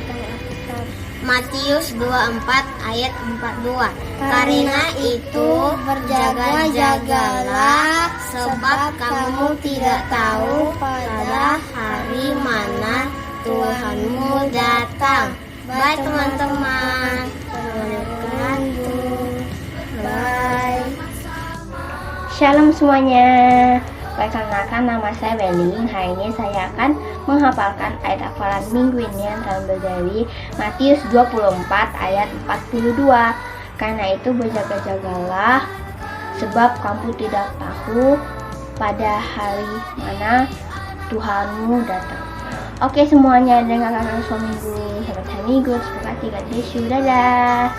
membacakan Alkitab. Matius 24 ayat 42. Karena itu berjaga-jagalah, sebab kamu tidak tahu pada hari mana Tuhanmu datang. Bye teman-teman. Bye. Shalom semuanya. Perkenalkan, nama saya Belly. Hari ini saya akan menghafalkan ayat hafalan minggu ini yang terambil dari Matius 24 ayat 42. Karena itu berjaga-jagalah, sebab kamu tidak tahu pada hari mana Tuhanmu datang. Oke semuanya, dengarkan suami minggu. Selamat hari minggu, semoga tidak tisu. Dadah.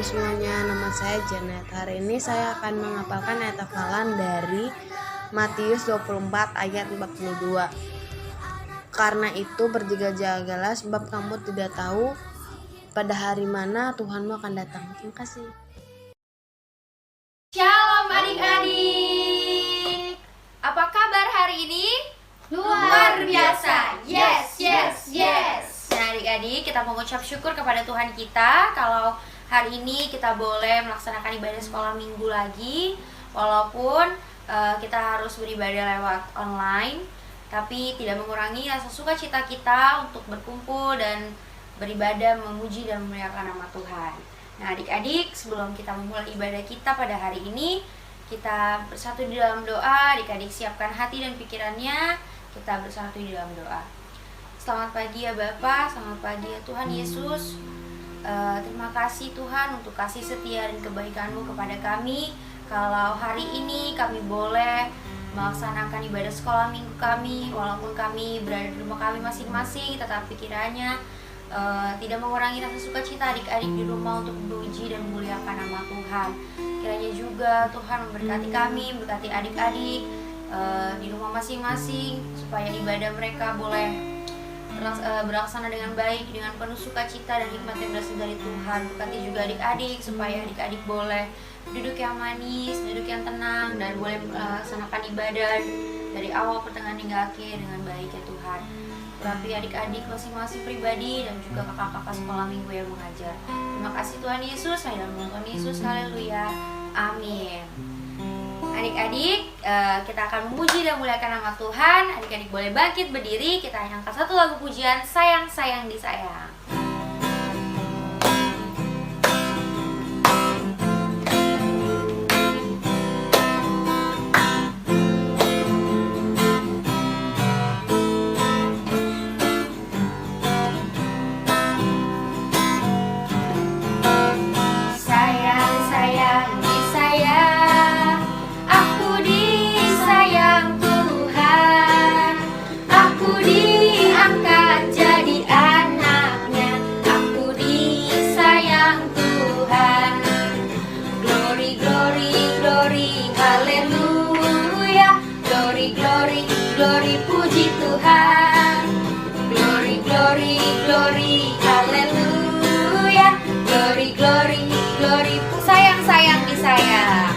Semuanya, nama saya Janet. Hari ini saya akan menghafalkan ayat hafalan dari Matius 24 ayat 42. Karena itu berjaga-jagalah, sebab kamu tidak tahu pada hari mana Tuhanmu akan datang. Terima kasih. Shalom adik-adik. Apa kabar hari ini? Luar biasa. Yes. Nah adik-adik, kita mengucap syukur kepada Tuhan kita kalau hari ini kita boleh melaksanakan ibadah sekolah minggu lagi. Walaupun kita harus beribadah lewat online, tapi tidak mengurangi rasa sukacita kita untuk berkumpul dan beribadah, memuji dan memuliakan nama Tuhan. Nah adik-adik, sebelum kita memulai ibadah kita pada hari ini, kita bersatu di dalam doa. Adik-adik siapkan hati dan pikirannya, kita bersatu di dalam doa. Selamat pagi ya Bapa, selamat pagi ya Tuhan Yesus. Terima kasih Tuhan untuk kasih setia dan kebaikan-Mu kepada kami. Kalau hari ini kami boleh melaksanakan ibadah sekolah minggu kami, walaupun kami berada di rumah kami masing-masing, tetapi kiranya tidak mengurangi rasa sukacita adik-adik di rumah untuk memuji dan memuliakan nama Tuhan. Kiranya juga Tuhan memberkati kami, memberkati adik-adik di rumah masing-masing, supaya ibadah mereka boleh berlaksana dengan baik, dengan penuh sukacita dan hikmat yang berasal dari Tuhan. Berkati juga adik-adik supaya adik-adik boleh duduk yang manis, duduk yang tenang, dan boleh melaksanakan ibadah dari awal, pertengahan hingga akhir dengan baik ya Tuhan. Berarti adik-adik masing-masing pribadi dan juga kakak-kakak sekolah minggu yang mengajar. Terima kasih Tuhan Yesus, saya dalam nama Tuhan Yesus, haleluya, amin. Adik-adik, kita akan memuji dan memuliakan nama Tuhan. Adik-adik boleh bangkit berdiri. Kita angkat satu lagu pujian, Sayang Sayang Disayang. Glory, puji Tuhan. Glory, glory, glory, haleluya. Glory, glory, glory, sayang, sayang disayang.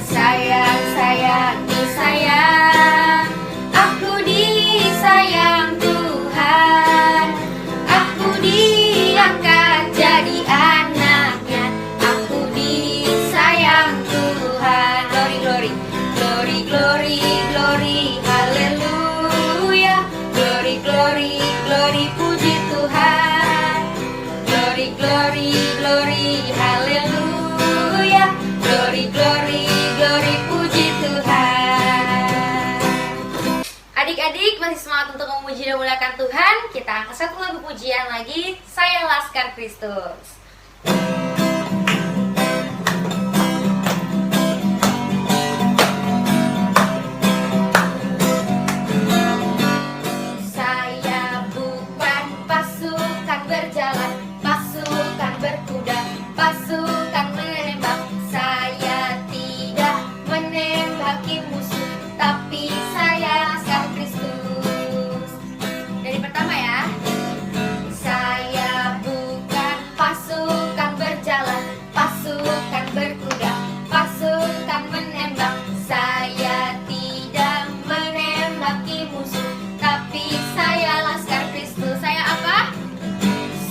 Sayang, sayang disayang. Aku disayang Tuhan. Aku diangkat jadi anaknya. Aku disayang Tuhan. Glory, glory. Glory, glory, glory, haleluya. Glory, glory, glory, puji Tuhan. Glory, glory, glory, haleluya. Glory, glory, glory, puji Tuhan. Adik-adik masih semangat untuk memuji dan memuliakan Tuhan? Kita angkat satu lagu pujian lagi, Saya Laskar Kristus. menembaki musuh, tapi saya laskar Kristus. Dari pertama ya. Saya bukan pasukan berjalan, pasukan berkuda, pasukan menembak. Saya tidak menembaki musuh, tapi saya laskar Kristus. Saya apa?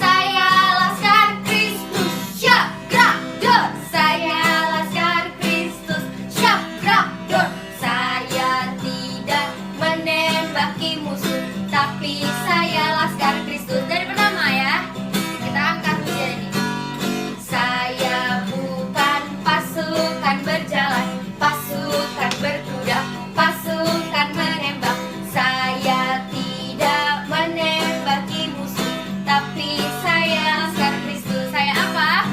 Saya laskar Kristus. Syabrak dor. Saya laskar Kristus. Syabrak dor. Saya tidak menembaki musuh, tapi saya laskar Kristus. Dari pertama ya. Kita angkat ujian ini. Saya bukan pasukan berjalan, pasukan berkuda, pasukan menembak. Saya tidak menembaki musuh, tapi saya laskar Kristus. Saya apa?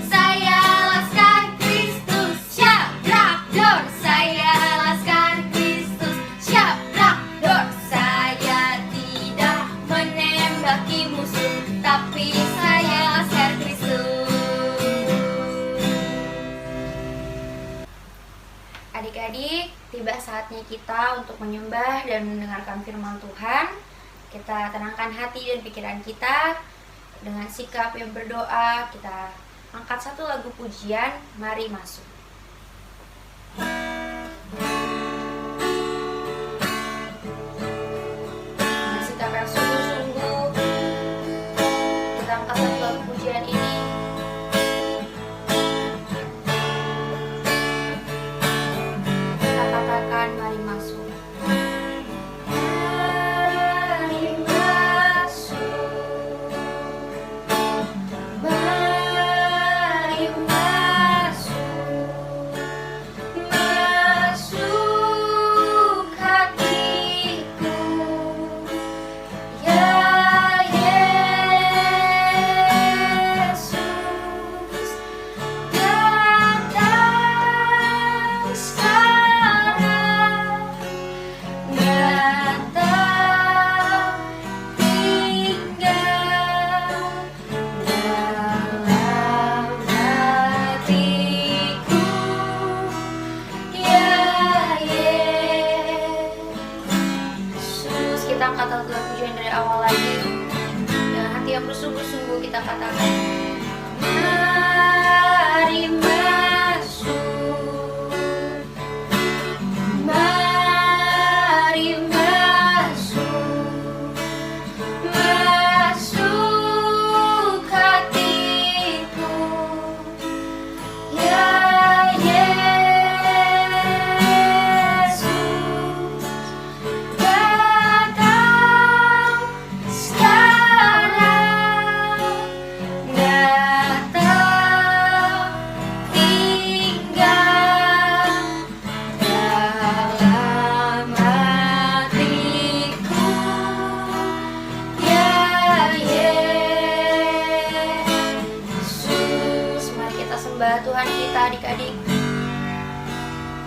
Saya laskar Kristus. Syabrak dor. Saya laskar Kristus. Syabrak dor. Saya tidak menembaki musuh, tapi saya laskar Kristus. Adik-adik, tiba saatnya kita untuk menyembah dan mendengarkan firman Tuhan. Kita tenangkan hati dan pikiran kita dengan sikap yang berdoa. Kita angkat satu lagu pujian, mari masuk. Dengan sikap yang sungguh-sungguh, kita angkat satu lagu pujian ini. Kita katakan mari masuk. Mari masuk. Mari masuk. Masuk hatiku. Ya Yesus, datang sekarang, datang tinggal dalam hatiku. Ya Yesus, kita angkat lagu pujian dari awal lagi. Dengan hati yang bersungguh-sungguh kita katakan, mari masuk. Mari masuk. Masuk hatiku. Ya Yesus, datang sekarang, datang tinggal dalam hatiku. Ya Yesus, mari kita sembah Tuhan kita, adik-adik.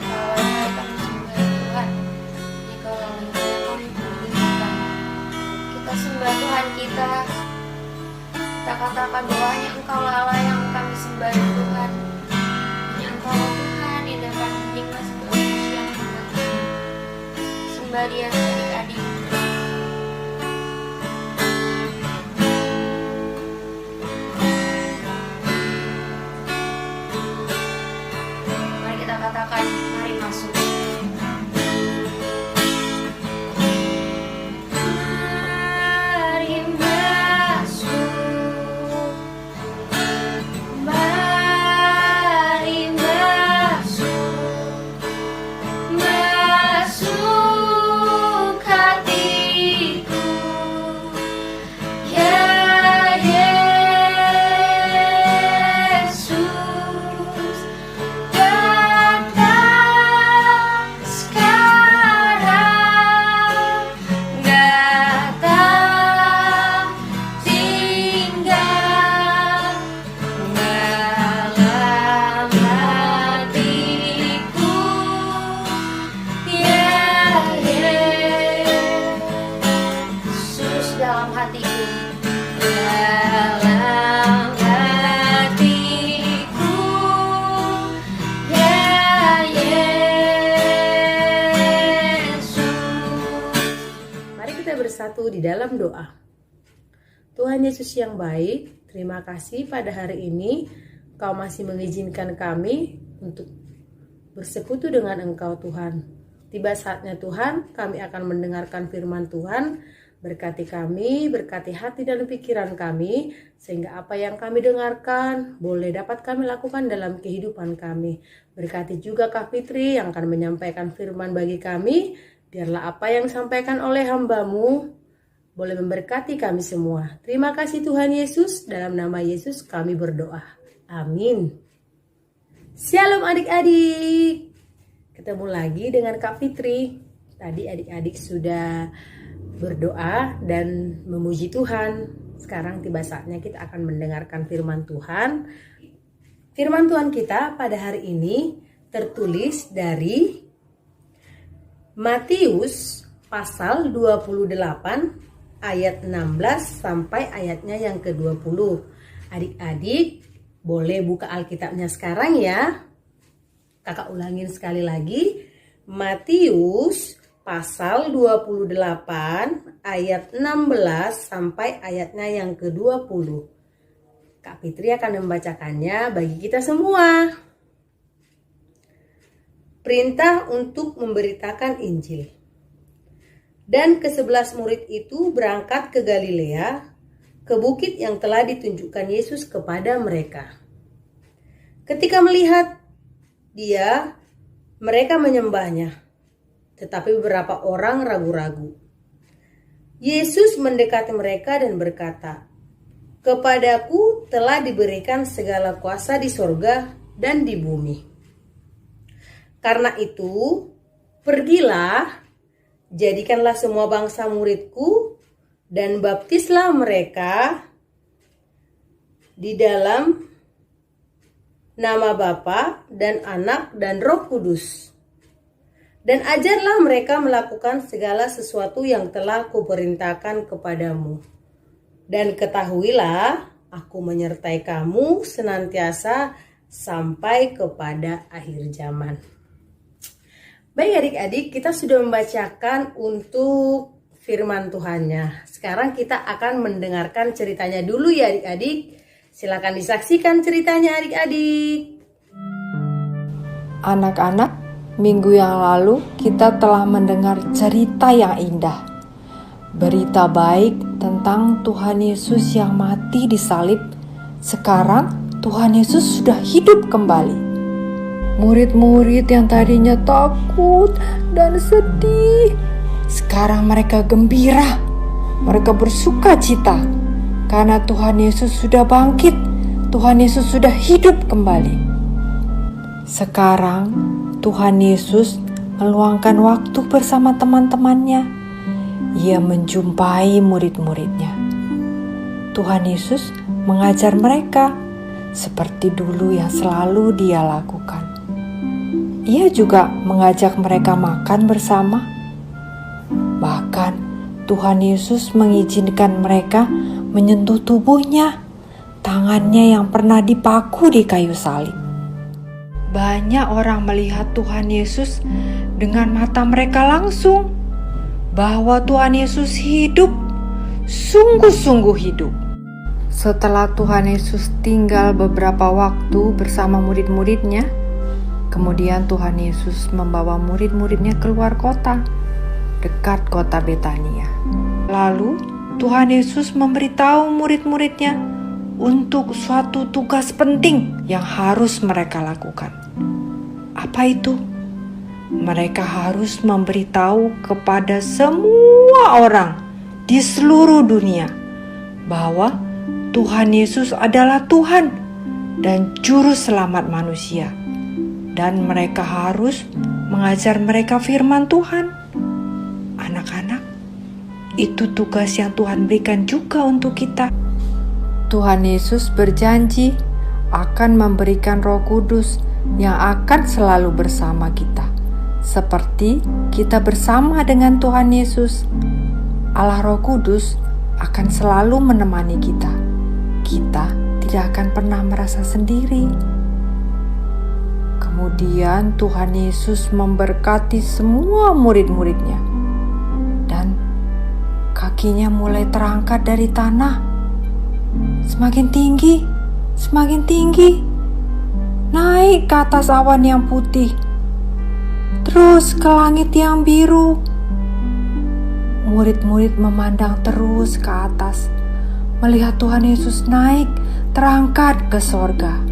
Mari kami sembah Tuhan. Dikala kami membutuhkan, kita sembah Tuhan kita. Kita katakan bahwa hanya Engkaulah Allah yang kami sembah Tuhan. Hanya Engkaulah Tuhan yang dapat menikmati segala pujian kami. Sembah Dia adik-adik. Mari kita katakan, mari masuk. Mari masuk. Mari masuk. Masuk hati. bersatu di dalam doa. Tuhan Yesus yang baik, terima kasih pada hari ini Kau masih mengizinkan kami untuk bersekutu dengan Engkau Tuhan. Tiba saatnya Tuhan, kami akan mendengarkan firman Tuhan. Berkati kami, berkati hati dan pikiran kami, sehingga apa yang kami dengarkan boleh dapat kami lakukan dalam kehidupan kami. Berkati juga Kak Fitri yang akan menyampaikan firman bagi kami. Biarlah apa yang disampaikan oleh hamba-Mu boleh memberkati kami semua. Terima kasih Tuhan Yesus, dalam nama Yesus kami berdoa. Amin. Shalom adik-adik. Ketemu lagi dengan Kak Fitri. Tadi adik-adik sudah berdoa dan memuji Tuhan. Sekarang tiba saatnya kita akan mendengarkan firman Tuhan. Firman Tuhan kita pada hari ini tertulis dari Matius pasal 28 ayat 16 sampai ayatnya yang ke-20. Adik-adik boleh buka Alkitabnya sekarang ya. Kakak ulangin sekali lagi. Matius pasal 28 ayat 16 sampai ayatnya yang ke-20. Kak Fitri akan membacakannya bagi kita semua. Perintah untuk memberitakan Injil. Dan ke-11 murid itu berangkat ke Galilea, ke bukit yang telah ditunjukkan Yesus kepada mereka. Ketika melihat Dia, mereka menyembahnya. Tetapi beberapa orang ragu-ragu. Yesus mendekati mereka dan berkata, "Kepadaku telah diberikan segala kuasa di sorga dan di bumi. Karena itu, pergilah, jadikanlah semua bangsa muridku, dan baptislah mereka di dalam nama Bapa dan Anak dan Roh Kudus. Dan ajarlah mereka melakukan segala sesuatu yang telah kuperintahkan kepadamu. Dan ketahuilah, aku menyertai kamu senantiasa sampai kepada akhir zaman." Baik adik-adik, kita sudah membacakan untuk firman Tuhannya. Sekarang kita akan mendengarkan ceritanya dulu ya adik-adik. Silakan disaksikan ceritanya adik-adik. Anak-anak, minggu yang lalu kita telah mendengar cerita yang indah. Berita baik tentang Tuhan Yesus yang mati di salib. Sekarang Tuhan Yesus sudah hidup kembali. Murid-murid yang tadinya takut dan sedih, sekarang mereka gembira. Mereka bersuka cita karena Tuhan Yesus sudah bangkit. Tuhan Yesus sudah hidup kembali. Sekarang Tuhan Yesus meluangkan waktu bersama teman-temannya. Ia menjumpai murid-muridnya. Tuhan Yesus mengajar mereka seperti dulu yang selalu Dia lakukan. Ia juga mengajak mereka makan bersama. Bahkan Tuhan Yesus mengizinkan mereka menyentuh tubuhnya, tangannya yang pernah dipaku di kayu salib. Banyak orang melihat Tuhan Yesus dengan mata mereka langsung, bahwa Tuhan Yesus hidup, sungguh-sungguh hidup. Setelah Tuhan Yesus tinggal beberapa waktu bersama murid-muridnya, kemudian Tuhan Yesus membawa murid-muridnya keluar kota, dekat kota Betania. Lalu Tuhan Yesus memberitahu murid-muridnya untuk suatu tugas penting yang harus mereka lakukan. Apa itu? Mereka harus memberitahu kepada semua orang di seluruh dunia bahwa Tuhan Yesus adalah Tuhan dan Juru Selamat manusia. Dan mereka harus mengajar mereka firman Tuhan. Anak-anak, itu tugas yang Tuhan berikan juga untuk kita. Tuhan Yesus berjanji akan memberikan Roh Kudus yang akan selalu bersama kita, seperti kita bersama dengan Tuhan Yesus. Allah Roh Kudus akan selalu menemani kita. Kita tidak akan pernah merasa sendiri. Kemudian Tuhan Yesus memberkati semua murid-muridnya. Dan Kak Kakinya mulai terangkat dari tanah. Semakin tinggi, semakin tinggi. Naik ke atas awan yang putih. Terus ke langit yang biru. Murid-murid memandang terus ke atas, melihat Tuhan Yesus naik, terangkat ke sorga.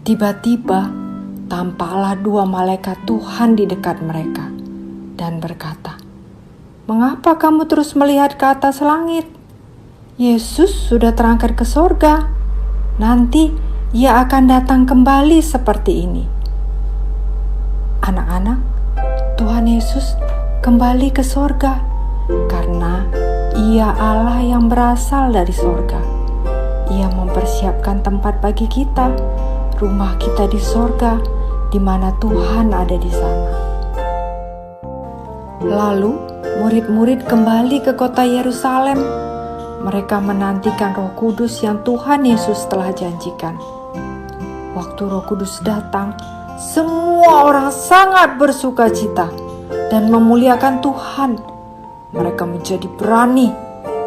Tiba-tiba, tampaklah 2 malaikat Tuhan di dekat mereka dan berkata, "Mengapa kamu terus melihat ke atas langit? Yesus sudah terangkat ke sorga. Nanti Ia akan datang kembali seperti ini." Anak-anak, Tuhan Yesus kembali ke sorga karena Ia Allah yang berasal dari sorga. Ia mempersiapkan tempat bagi kita, rumah kita di sorga, di mana Tuhan ada di sana. Lalu murid-murid kembali ke kota Yerusalem. Mereka menantikan Roh Kudus yang Tuhan Yesus telah janjikan. Waktu Roh Kudus datang, semua orang sangat bersuka cita dan memuliakan Tuhan. Mereka menjadi berani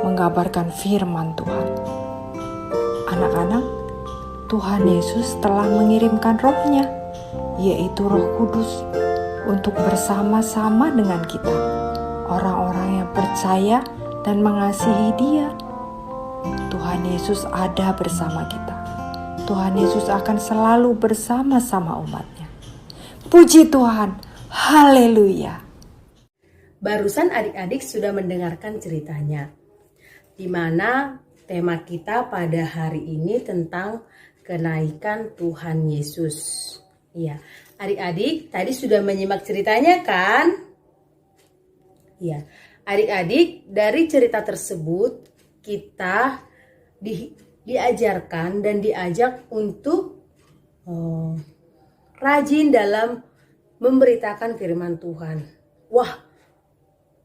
mengabarkan firman Tuhan. Anak-anak, Tuhan Yesus telah mengirimkan Roh-Nya, yaitu Roh Kudus, untuk bersama-sama dengan kita, orang-orang yang percaya dan mengasihi Dia. Tuhan Yesus ada bersama kita. Tuhan Yesus akan selalu bersama-sama umat-Nya. Puji Tuhan, haleluya. Barusan adik-adik sudah mendengarkan ceritanya, di mana tema kita pada hari ini tentang kenaikan Tuhan Yesus. Iya, adik-adik tadi sudah menyimak ceritanya kan? Iya, adik-adik dari cerita tersebut kita diajarkan dan diajak untuk rajin dalam memberitakan firman Tuhan. Wah,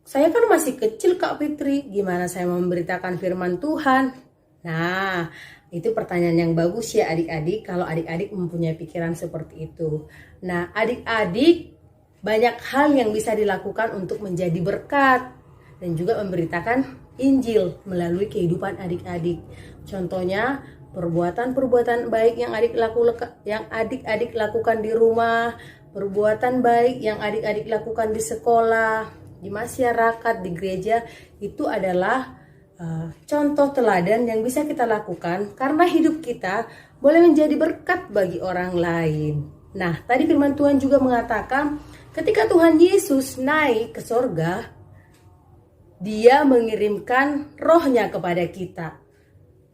saya kan masih kecil Kak Fitri, gimana saya memberitakan firman Tuhan? Nah, itu pertanyaan yang bagus ya adik-adik, kalau adik-adik mempunyai pikiran seperti itu. Nah, adik-adik banyak hal yang bisa dilakukan untuk menjadi berkat dan juga memberitakan Injil melalui kehidupan adik-adik. Contohnya, perbuatan-perbuatan baik yang adik-adik lakukan di rumah, perbuatan baik yang adik-adik lakukan di sekolah, di masyarakat, di gereja, itu adalah contoh teladan yang bisa kita lakukan karena hidup kita boleh menjadi berkat bagi orang lain. Nah, tadi firman Tuhan juga mengatakan ketika Tuhan Yesus naik ke sorga, Dia mengirimkan Roh-Nya kepada kita.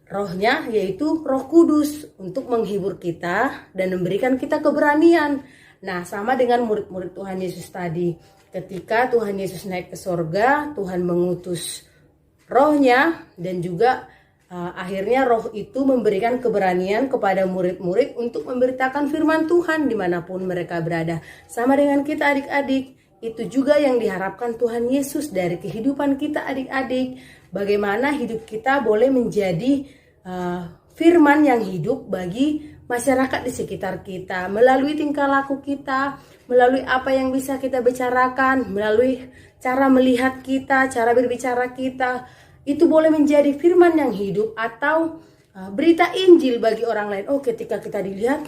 Roh-Nya yaitu Roh Kudus untuk menghibur kita dan memberikan kita keberanian. Nah, sama dengan murid-murid Tuhan Yesus tadi. Ketika Tuhan Yesus naik ke sorga, Tuhan mengutus Roh-Nya dan juga akhirnya Roh itu memberikan keberanian kepada murid-murid untuk memberitakan firman Tuhan dimanapun mereka berada. Sama dengan kita adik-adik, itu juga yang diharapkan Tuhan Yesus dari kehidupan kita adik-adik. Bagaimana hidup kita boleh menjadi firman yang hidup bagi masyarakat di sekitar kita. Melalui tingkah laku kita, melalui apa yang bisa kita bicarakan, melalui cara melihat kita, cara berbicara kita. Itu boleh menjadi firman yang hidup atau berita Injil bagi orang lain. Oh, ketika kita dilihat,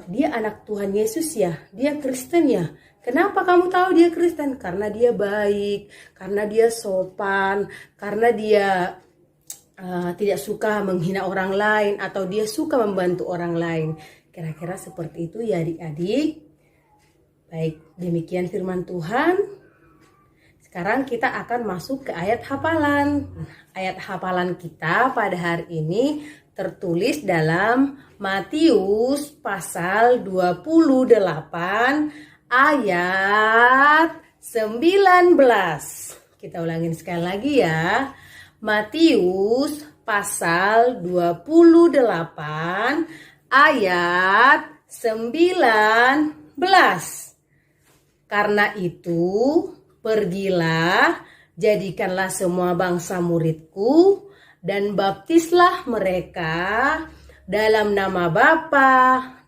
dia anak Tuhan Yesus ya, dia Kristen ya. Kenapa kamu tahu dia Kristen? Karena dia baik, karena dia sopan, karena dia tidak suka menghina orang lain, atau dia suka membantu orang lain. Kira-kira seperti itu ya adik-adik. Baik, demikian firman Tuhan. Sekarang kita akan masuk ke ayat hafalan. Ayat hafalan kita pada hari ini tertulis dalam Matius pasal 28 ayat 19. Kita ulangin sekali lagi ya. Matius pasal 28 ayat 19. Karena itu, pergilah, jadikanlah semua bangsa muridku, dan baptislah mereka dalam nama Bapa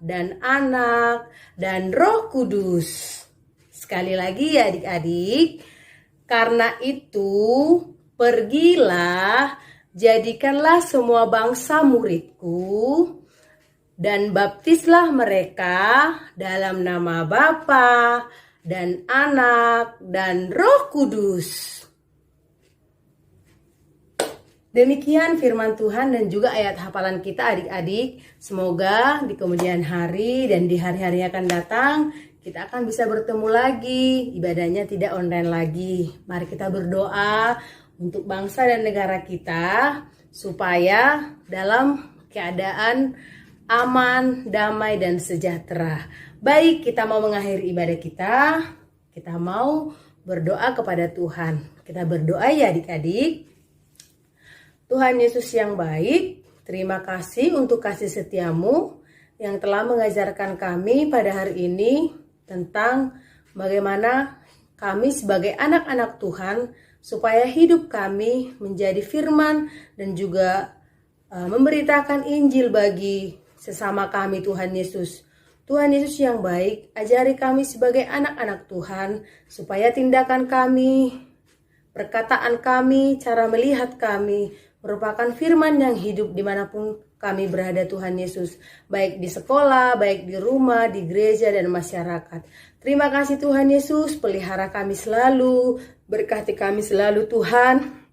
dan Anak dan Roh Kudus, Sekali lagi ya adik-adik, karena itu pergilah, jadikanlah semua bangsa muridku, dan baptislah mereka dalam nama Bapa dan Anak dan Roh Kudus. Demikian firman Tuhan dan juga ayat hafalan kita adik-adik. Semoga di kemudian hari dan di hari-hari yang akan datang kita akan bisa bertemu lagi. Ibadahnya tidak online lagi. Mari kita berdoa untuk bangsa dan negara kita supaya dalam keadaan aman, damai, dan sejahtera. Baik, kita mau mengakhiri ibadah kita mau berdoa kepada Tuhan. Kita berdoa ya adik-adik. Tuhan Yesus yang baik, terima kasih untuk kasih setiamu yang telah mengajarkan kami pada hari ini tentang bagaimana kami sebagai anak-anak Tuhan supaya hidup kami menjadi firman dan juga memberitakan Injil bagi sesama kami Tuhan Yesus. Tuhan Yesus yang baik, ajari kami sebagai anak-anak Tuhan supaya tindakan kami, perkataan kami, cara melihat kami merupakan firman yang hidup dimanapun kami berada Tuhan Yesus. Baik di sekolah, baik di rumah, di gereja, dan masyarakat. Terima kasih Tuhan Yesus, pelihara kami selalu, berkati kami selalu Tuhan.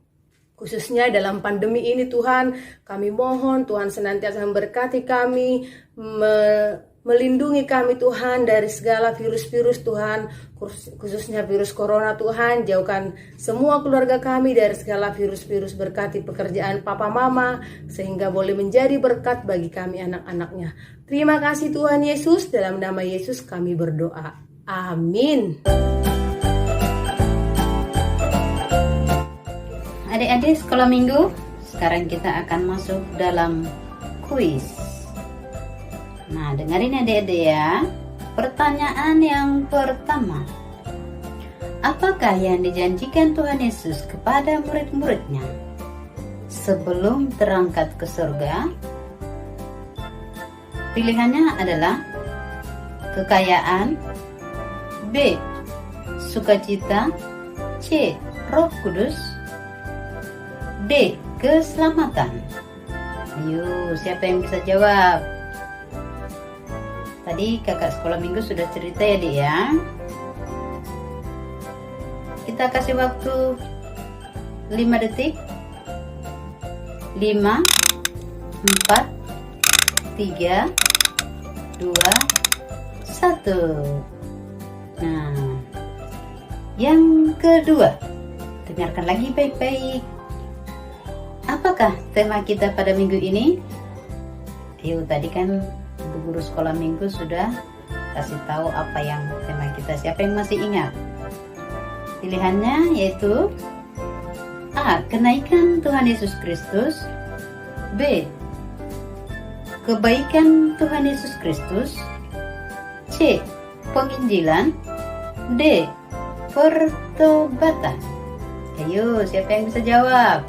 Khususnya dalam pandemi ini Tuhan, kami mohon Tuhan senantiasa memberkati kami, melindungi kami Tuhan dari segala virus-virus Tuhan, khususnya virus corona Tuhan. Jauhkan semua keluarga kami dari segala virus-virus, berkati pekerjaan papa mama sehingga boleh menjadi berkat bagi kami anak-anaknya. Terima kasih Tuhan Yesus, dalam nama Yesus kami berdoa. Amin. Adik-adik sekolah minggu, sekarang kita akan masuk dalam kuis. Nah, dengerin adik-adik ya. Pertanyaan yang pertama. Apakah yang dijanjikan Tuhan Yesus kepada murid-muridnya sebelum terangkat ke surga? Pilihannya adalah kekayaan, B. sukacita, C. Roh Kudus, D. keselamatan. Ayo, siapa yang bisa jawab? Tadi kakak sekolah minggu sudah cerita ya Dek ya. Kita kasih waktu 5 detik. 5, 4, 3, 2, 1. Nah, yang kedua, dengarkan lagi baik-baik. Apakah tema kita pada minggu ini? Ayo, tadi kan guru sekolah minggu sudah kasih tahu apa yang tema kita. Siapa yang masih ingat? Pilihannya yaitu A. Kenaikan Tuhan Yesus Kristus, B. Kebaikan Tuhan Yesus Kristus, C. Penginjilan, D. Pertobatan. Ayo, siapa yang bisa jawab?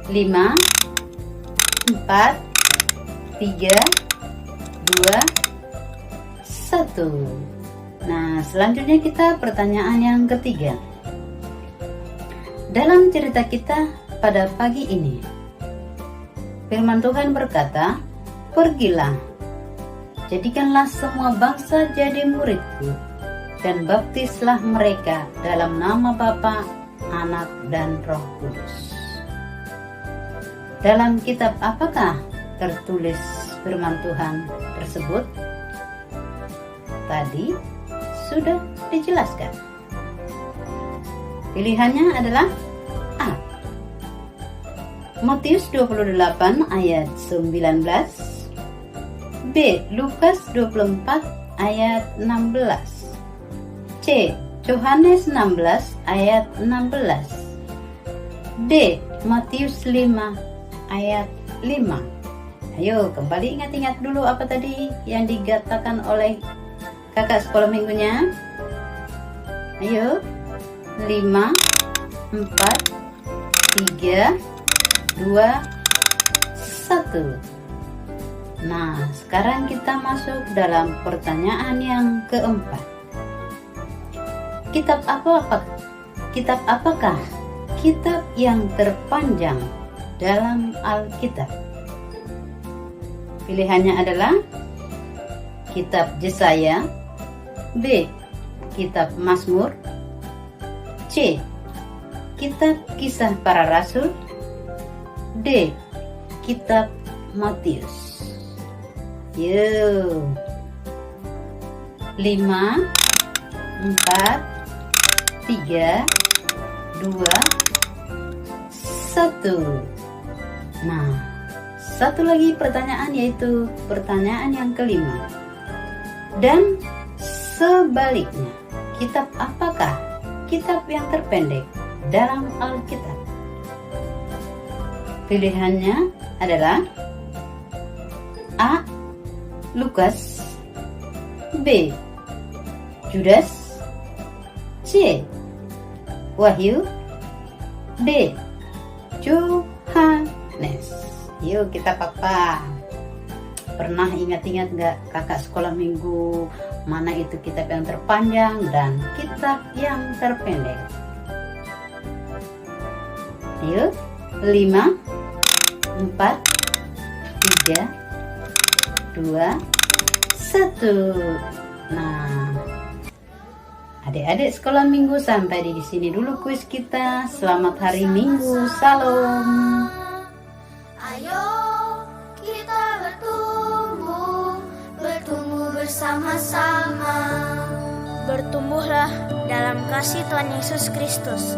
5, 4, 3, 2, 1. Nah, selanjutnya kita pertanyaan yang ketiga. Dalam cerita kita pada pagi ini, firman Tuhan berkata, "Pergilah, jadikanlah semua bangsa jadi muridku, dan baptislah mereka dalam nama Bapa, Anak, dan Roh Kudus." Dalam kitab apakah tertulis firman Tuhan tersebut? Tadi sudah dijelaskan. Pilihannya adalah A. Matius 28 ayat 19, B. Lukas 24 ayat 16, C. Yohanes 16 ayat 16, D. Matius 5 ayat 5. Ayo kembali ingat-ingat dulu apa tadi yang dikatakan oleh kakak sekolah minggunya. Ayo, 5, 4, 3, 2, 1. Nah, sekarang kita masuk dalam pertanyaan yang keempat. Kitab apakah kitab yang terpanjang dalam Alkitab? Pilihannya adalah Kitab Yesaya, B. Kitab Mazmur, C. Kitab Kisah Para Rasul, D. Kitab Matius. Yuk. 5, 4, 3, 2, 1. Nah, satu lagi pertanyaan, yaitu pertanyaan yang kelima. Dan sebaliknya, kitab apakah kitab yang terpendek dalam Alkitab? Pilihannya adalah A. Lukas, B. Yudas, C. Wahyu, D. Yohanes. Yuk kita papa. Pernah ingat-ingat nggak kakak sekolah minggu mana itu kitab yang terpanjang dan kitab yang terpendek? Yuk, 5, 4, 3, 2, 1. Nah, adik-adik sekolah minggu, sampai di sini dulu kuis kita. Selamat hari Minggu, salam. Ayo kita bertumbuh bersama-sama. Bertumbuhlah dalam kasih Tuhan Yesus Kristus.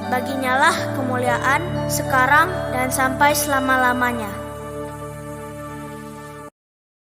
Baginya lah kemuliaan sekarang dan sampai selama-lamanya.